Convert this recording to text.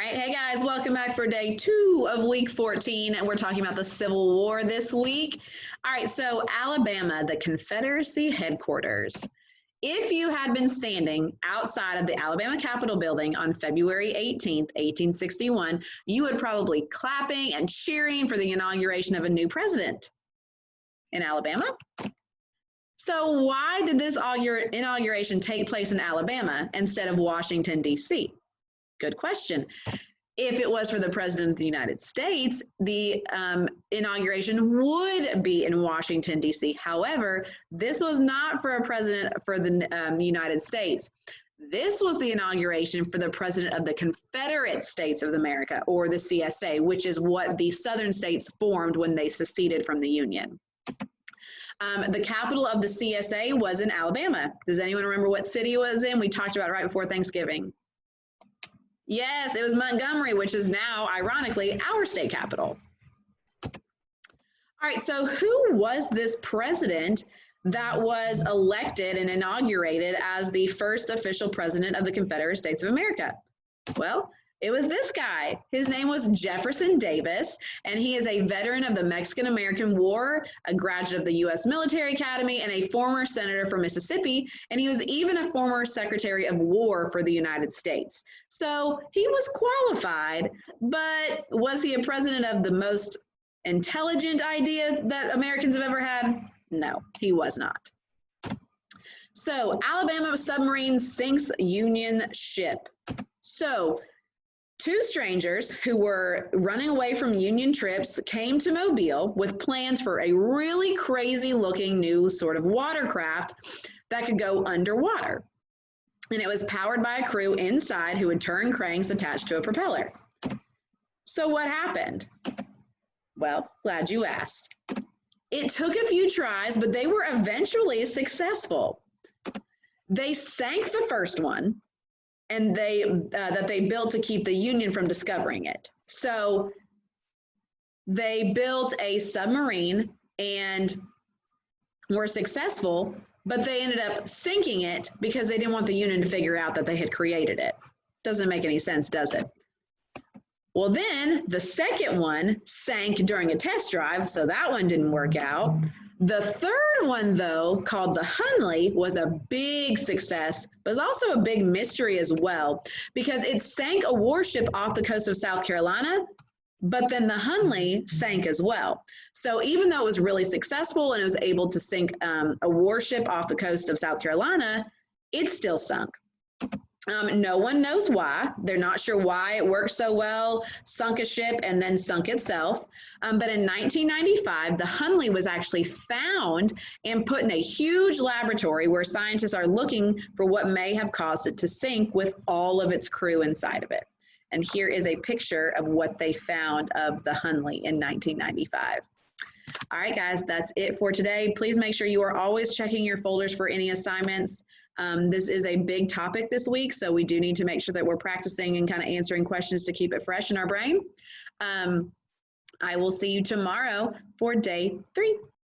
right, hey guys, welcome back for day 2 of week 14, and we're talking about the Civil War this week. All right, so Alabama, the Confederacy headquarters. If you had been standing outside of the Alabama Capitol building on February 18th, 1861, you would probably be clapping and cheering for the inauguration of a new president in Alabama. So why did this inauguration take place in Alabama instead of Washington, D.C.? Good question. If it was for the President of the United States, the inauguration would be in Washington, D.C. However, this was not for a president for the United States. This was the inauguration for the President of the Confederate States of America, or the CSA, which is what the southern states formed when they seceded from the Union. The capital of the CSA was in Alabama. Does anyone remember what city it was in? We talked about it right before Thanksgiving. Yes, it was Montgomery, which is now, ironically, our state capital. All right, so who was this president that was elected and inaugurated as the first official president of the Confederate States of America? Well, it was this guy. His name was Jefferson Davis, and he is a veteran of the Mexican-American War, a graduate of the U.S. Military Academy, and a former senator from Mississippi, and he was even a former Secretary of War for the United States. So he was qualified, but was he a president of the most intelligent idea that Americans have ever had? No, he was not. So Alabama submarine sinks Union ship. So two strangers who were running away from Union troops came to Mobile with plans for a really crazy looking new sort of watercraft that could go underwater. And it was powered by a crew inside who would turn cranks attached to a propeller. So what happened? Well, glad you asked. It took a few tries, but they were eventually successful. They sank the first one, and that they built to keep the Union from discovering it. So they built a submarine and were successful, but they ended up sinking it because they didn't want the Union to figure out that they had created it. Doesn't make any sense, does it? Well, then the second one sank during a test drive, so that one didn't work out. The third one, though, called the Hunley, was a big success, but it's also a big mystery as well, because it sank a warship off the coast of South Carolina, but then the Hunley sank as well. So even though it was really successful and it was able to sink a warship off the coast of South Carolina, it still sunk. No one knows why. They're not sure why it worked so well, sunk a ship and then sunk itself. But in 1995, the Hunley was actually found and put in a huge laboratory where scientists are looking for what may have caused it to sink with all of its crew inside of it. And here is a picture of what they found of the Hunley in 1995. All right, guys, that's it for today. Please make sure you are always checking your folders for any assignments. This is a big topic this week, so we do need to make sure that we're practicing and kind of answering questions to keep it fresh in our brain. I will see you tomorrow for day 3.